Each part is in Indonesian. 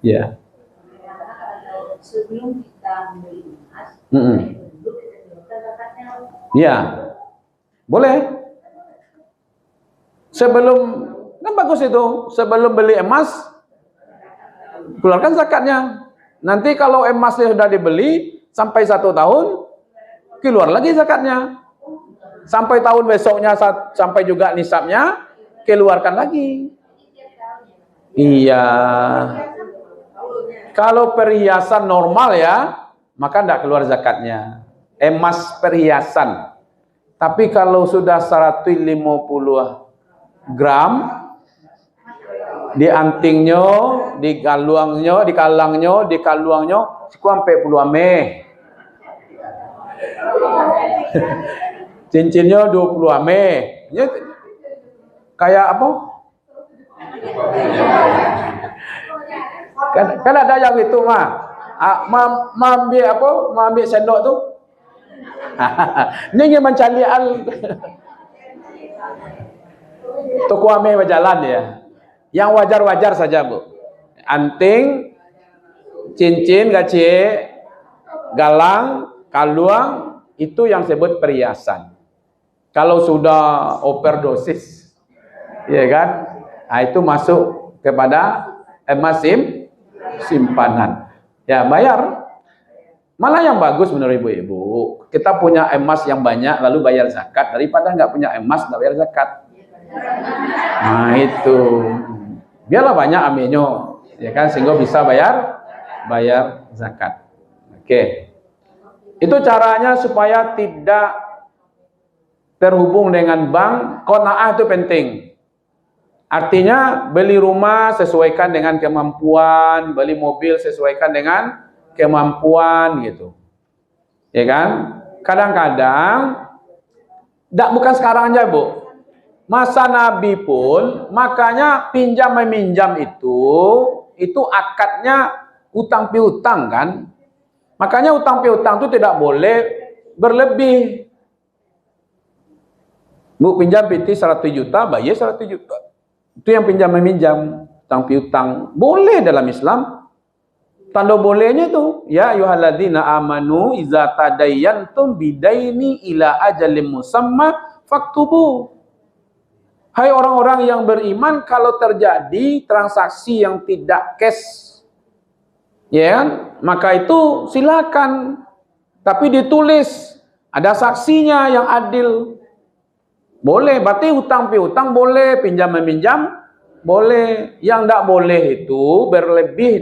Ya. Sebelum kita membeli emas, dulu kita keluarkan zakatnya. Ya, boleh. Sebelum, kan bagus itu. Sebelum beli emas, keluarkan zakatnya. Nanti kalau emasnya sudah dibeli sampai 1 tahun, keluar lagi zakatnya. Sampai tahun besoknya, sampai juga nisabnya, keluarkan lagi. Iya. Kalau perhiasan normal ya, maka tidak keluar zakatnya. Emas perhiasan. Tapi kalau sudah 150 gram, di antingnya, di kalangnya, sampai puluh ame. Cincinnya 20 ame. Kayak apa? Kan ada yang itu ambil sendok tu. Ini ingin mencari toko ame berjalan ya. Yang wajar-wajar saja, Bu. Anting, cincin, gaci, galang, kaluang, itu yang disebut perhiasan. Kalau sudah overdosis, ya kan? Nah, itu masuk kepada emas simpanan. Ya, bayar. Malah yang bagus menurut ibu-ibu, kita punya emas yang banyak lalu bayar zakat daripada nggak punya emas nggak bayar zakat. Nah, itu. Biarlah banyak aminyo, ya kan, sehingga bisa bayar zakat. Oke. Itu caranya supaya tidak terhubung dengan bank. Qanaah itu penting. Artinya beli rumah sesuaikan dengan kemampuan, beli mobil sesuaikan dengan kemampuan gitu. Ya kan? Kadang-kadang bukan sekarang aja, Bu. Masa Nabi pun makanya pinjam meminjam itu akadnya utang piutang kan? Makanya utang piutang itu tidak boleh berlebih. Bu pinjam PT 100 juta, bayar 100 juta. Itu yang pinjam meminjam, utang piutang. Boleh dalam Islam. Tanda bolehnya itu, ya ayyuhalladzina amanu idza tadayyantum bidaini ila ajalin musamma faktubu. Hai orang-orang yang beriman, kalau terjadi transaksi yang tidak cash, ya kan? Maka itu silakan. Tapi ditulis, ada saksinya yang adil. Boleh, berarti hutang piutang boleh, pinjam meminjam boleh. Yang tidak boleh itu berlebih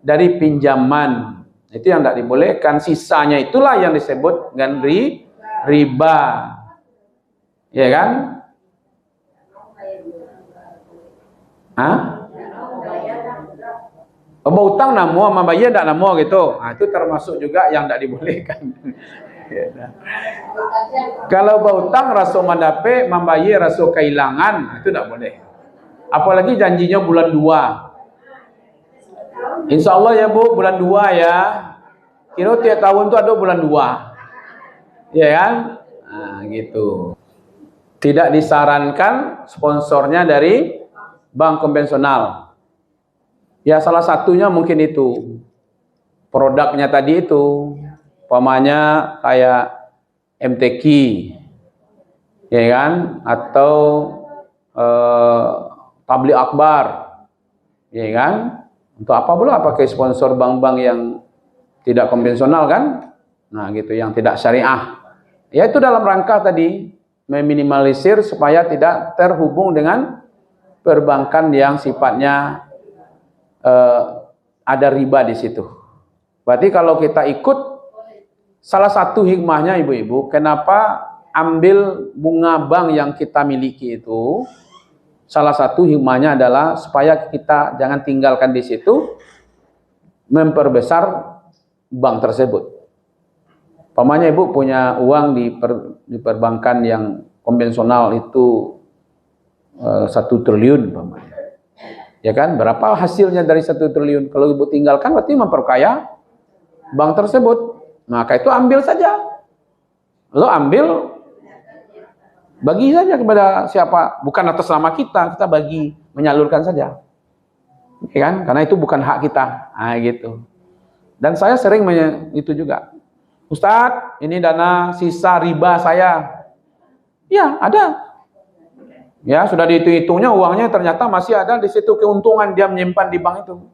dari pinjaman. Itu yang tidak dibolehkan. Sisanya itulah yang disebut dengan riba. Ya kan? Utang namo sama bayar tidak namo gitu. Nah, itu termasuk juga yang tidak dibolehkan. Kalau berhutang raso mandape, membayar raso kehilangan, itu tidak boleh. Apalagi janjinya bulan 2. Insya Allah ya Bu, bulan 2 ya. Kira tiap tahun itu ada bulan 2. Ya kan? Nah, gitu. Tidak disarankan sponsornya dari bank konvensional. Ya salah satunya mungkin itu. Produknya tadi itu. Umpamanya kayak MTQ. Ya kan? Atau Tabligh Akbar. Ya kan? Untuk apa pula pakai sponsor bank-bank yang tidak konvensional kan? Nah, gitu, yang tidak syariah. Ya itu dalam rangka tadi meminimalisir supaya tidak terhubung dengan perbankan yang sifatnya ada riba di situ. Berarti kalau kita ikut, salah satu hikmahnya ibu-ibu, kenapa ambil bunga bank yang kita miliki itu, salah satu hikmahnya adalah supaya kita jangan tinggalkan di situ, memperbesar bank tersebut. Pamannya ibu punya uang di perbankan yang konvensional itu 1 triliun pamannya. Ya kan? Berapa hasilnya dari 1 triliun? Kalau ibu tinggalkan berarti memperkaya bank tersebut. Maka itu ambil saja. Lo ambil, bagi saja kepada siapa, bukan atas nama kita bagi, menyalurkan saja. ya kan? Karena itu bukan hak kita, gitu. Dan saya sering itu juga, Ustadz, ini dana sisa riba saya, ya ada, ya sudah dihitung-hitungnya uangnya ternyata masih ada di situ, keuntungan dia menyimpan di bank itu,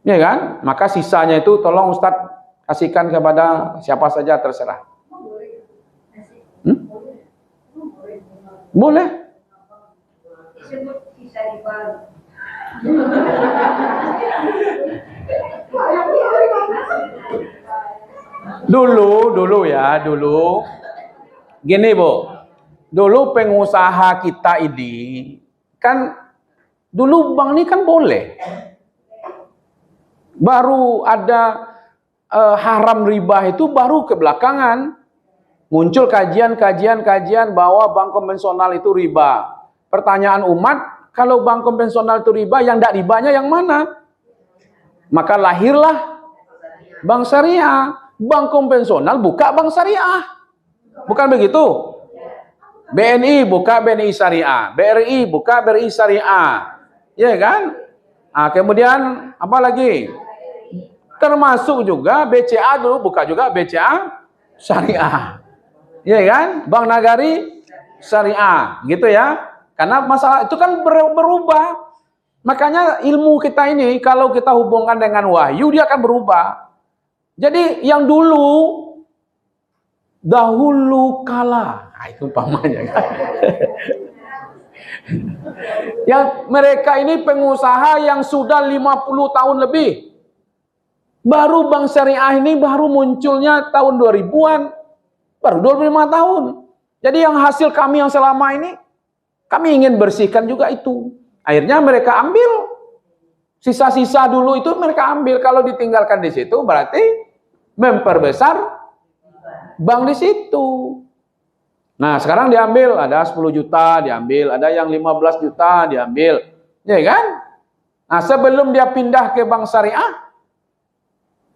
ya kan? Maka sisanya itu tolong Ustadz kasihkan kepada siapa saja terserah. Boleh. Dulu gini Bu, dulu pengusaha kita ini kan, dulu bank ini kan boleh, baru ada haram riba itu baru kebelakangan muncul kajian bahwa bank konvensional itu riba. Pertanyaan umat, kalau bank konvensional itu riba, yang tidak ribanya yang mana? Maka lahirlah bank syariah. Bank konvensional buka bank syariah, bukan begitu? BNI buka BNI syariah, BRI buka BRI syariah, ya kan? Kemudian apa lagi? Termasuk juga BCA dulu buka juga BCA syariah, ya kan? Bank Nagari syariah, gitu ya? Karena masalah itu kan berubah. Makanya ilmu kita ini kalau kita hubungkan dengan wahyu, dia akan berubah. Jadi yang dahulu kala, itu umpamanya kan. Yang mereka ini pengusaha yang sudah 50 tahun lebih. Baru bank syariah ini baru munculnya tahun 2000-an. Baru 25 tahun. Jadi yang hasil kami yang selama ini, kami ingin bersihkan juga itu. Akhirnya mereka ambil. Sisa-sisa dulu itu mereka ambil. Kalau ditinggalkan di situ berarti memperbesar bank di situ. Nah, sekarang diambil, ada 10 juta diambil, ada yang 15 juta diambil, ya kan? Nah, sebelum dia pindah ke bank syariah,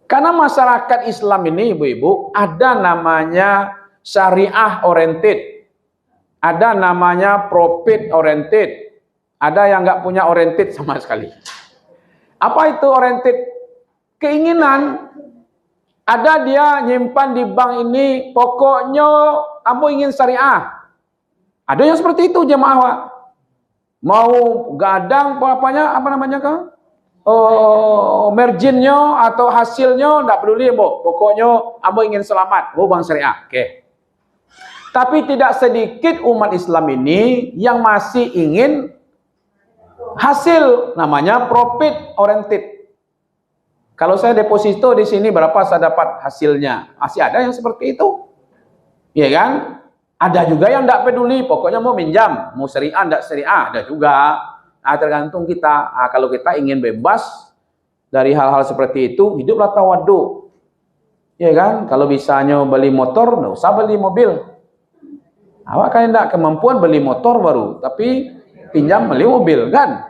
karena masyarakat Islam ini, ibu-ibu, ada namanya syariah oriented, ada namanya profit oriented, ada yang nggak punya oriented sama sekali. Apa itu oriented? Keinginan. Ada dia nyimpan di bank ini, pokoknya kamu ingin syariah. Ada yang seperti itu jemaah. Mau gadang apa namanya kan? Marginnya atau hasilnya enggak peduli, Bu. Pokoknya kamu ingin selamat, bank syariah. Oke. Tapi tidak sedikit umat Islam ini yang masih ingin hasil, namanya profit oriented. Kalau saya deposito di sini berapa saya dapat hasilnya? Masih ada yang seperti itu. Ya kan? Ada juga yang tidak peduli, pokoknya mau minjam, mau syariah, tidak syariah, ada juga. Nah, tergantung kita. Nah, kalau kita ingin bebas dari hal-hal seperti itu, hiduplah tawadhu. Ya kan? Kalau bisanya beli motor, tidak usah beli mobil. Awak kan tidak kemampuan beli motor baru, tapi pinjam beli mobil, kan?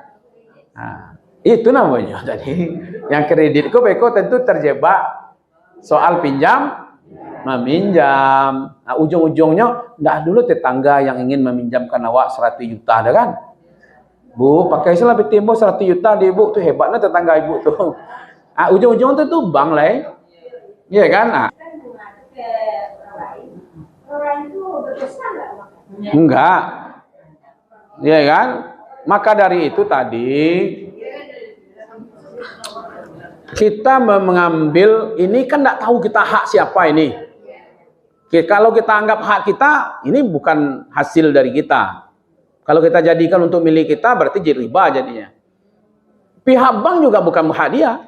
Nah, itu namanya tadi yang kredit beko tentu terjebak soal pinjam meminjam. Nah, ujung-ujungnya dah dulu tetangga yang ingin meminjamkan awak 100 juta ada kan, Bu, pakai salah timbo 100 juta di ibu tuh, hebatnya tetangga ibu tuh. Nah, ujung-ujungnya itu bank lah, iya kan? Nah, enggak, iya kan? Maka dari itu tadi kita mengambil ini kan tidak tahu kita hak siapa ini. Kalau kita anggap hak kita, ini bukan hasil dari kita. Kalau kita jadikan untuk milik kita, berarti jadi riba jadinya. Pihak bank juga bukan hak dia.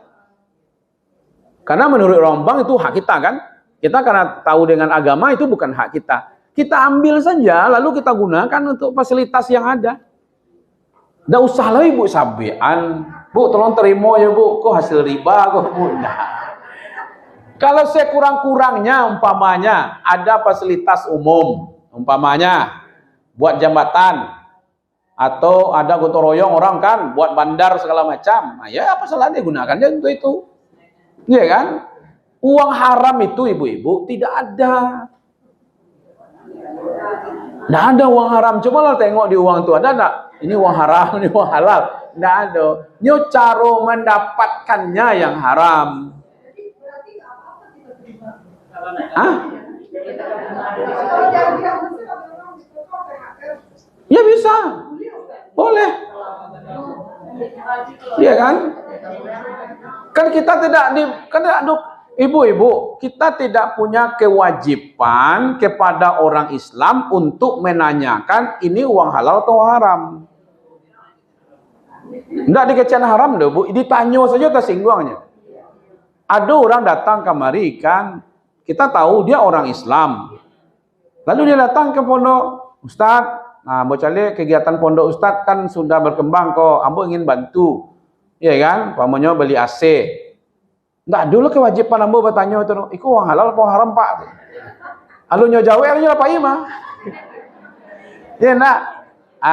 Karena menurut orang bank itu hak kita kan. Kita karena tahu dengan agama itu bukan hak kita. Kita ambil saja, lalu kita gunakan untuk fasilitas yang ada. Tidak usah lah ibu sabian. Bu, tolong terima ya bu, kok hasil riba kok bu. Nah, kalau sekurang-kurangnya umpamanya ada fasilitas umum, umpamanya buat jambatan atau ada gotong royong orang kan buat bandar segala macam. Nah, ya apa salahnya gunakannya untuk itu. Iya kan? Uang haram itu ibu-ibu tidak ada. Nggak ada uang haram. Cobalah tengok di uang itu ada nggak? Ini uang haram, ini uang halal. Nggak ada. Nyo cara mendapatkannya yang haram. Hah? Ya bisa. Boleh. Iya kan? Kan kita tidak ibu-ibu, kita tidak punya kewajiban kepada orang Islam untuk menanyakan ini uang halal atau haram. Tidak dikecen haram deh, Bu. Ditanya saja tersinggungnya. Ada orang datang kemari kan, kita tahu dia orang Islam. Lalu dia datang ke pondok, Ustaz. Nah, bocale kegiatan pondok Ustaz kan sudah berkembang kok. Ambo ingin bantu. Iya kan? Pamannya beli AC. Nggak dulu kewajiban ambo bertanya itu, iku uang halal apa haram Pak? Alunya jauh, alunya apa mah? Ya nak,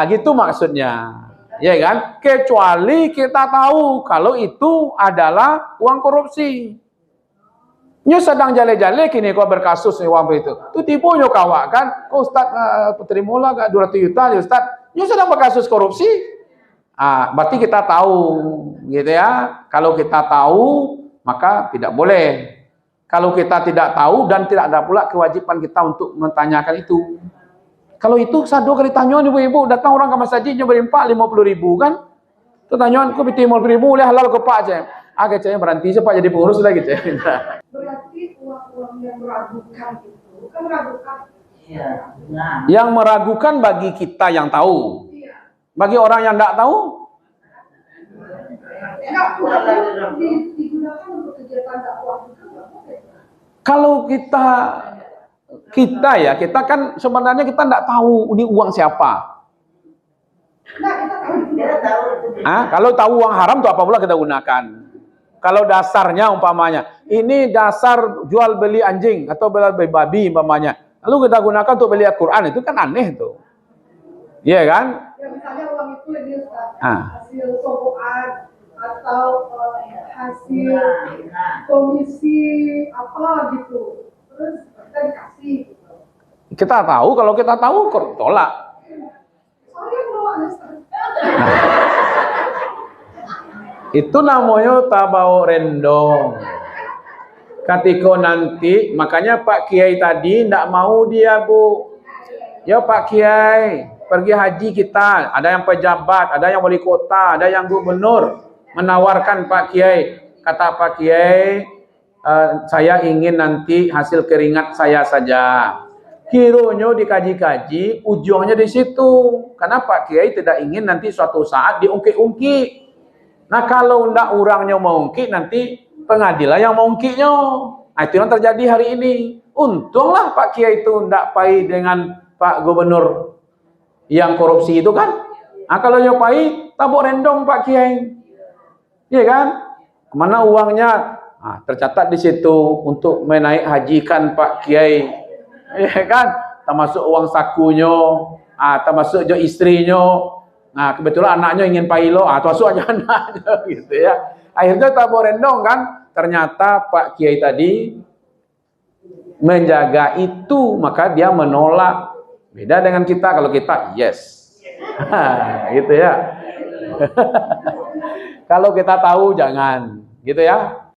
gitu maksudnya, ya kan? Kecuali kita tahu kalau itu adalah uang korupsi. Nyo sedang jale-jale kini kau berkasus nih uang itu. Tu tipu nyo kawak kan? Kau Ustaz terima lah gak 200 juta ya Ustaz. Nyo sedang berkasus korupsi. Berarti kita tahu, gitu ya. Kalau kita tahu maka tidak boleh. Kalau kita tidak tahu dan tidak ada pula kewajiban kita untuk menanyakan itu. Kalau itu satu kali tanya ibu-ibu datang orang ke masjid beri 50.000 kan? Pertanyaan kau piti 50.000 boleh halal ke Pak je. Kecanya berhenti Pak jadi pengurus lagi je. Berarti uang-uang yang meragukan itu kan meragukan. Iya. Yang meragukan bagi kita yang tahu. Bagi orang yang tidak tahu, digunakan untuk kegiatan dakwah juga nggak boleh. Kalau kita kan sebenarnya kita tidak tahu ini uang siapa. Nah, kita tahu. Kalau tahu uang haram tuh apa pula kita gunakan? Kalau dasarnya umpamanya, ini dasar jual beli anjing atau beli babi umpamanya. Lalu kita gunakan untuk beli Al-Quran, itu kan aneh tuh. Iya kan? Ya misalnya uang itu ini hasil sokokan atau hasil komisi apa gitu. Terus kita dikasih. Kita tahu, kalau kita tahu tolak. Soalnya belum ada. Itu namanya tabau rendong. Ketika nanti, makanya Pak Kiai tadi tidak mau dia, Bu. Ya Pak Kiai, pergi haji kita, ada yang pejabat, ada yang wali kota, ada yang gubernur menawarkan Pak Kiai. Kata Pak Kiai, saya ingin nanti hasil keringat saya saja. Kiranya dikaji-kaji, ujungnya di situ. Karena Pak Kiai tidak ingin nanti suatu saat diungkit-ungkit. Nah kalau ndak orangnya mengungkit, nanti pengadilan yang mengungkitnya. Nah itu yang terjadi hari ini. Untunglah Pak Kiai itu ndak pai dengan Pak Gubernur yang korupsi itu kan. Nah kalau nyopai, tabuk rendong Pak Kiai. Iya kan? Kemana uangnya? Nah, tercatat di situ untuk menaik hajikan Pak Kiai. Iya kan? Termasuk uang sakunya, termasuk jo istrinya. Nah, kebetulan anaknya ingin pailo, termasuk aja anaknya gitu ya. Akhirnya tabur rendong kan, ternyata Pak Kiai tadi menjaga itu, maka dia menolak. Beda dengan kita, kalau kita yes. Gitu ya. Kalau kita tahu jangan, gitu ya.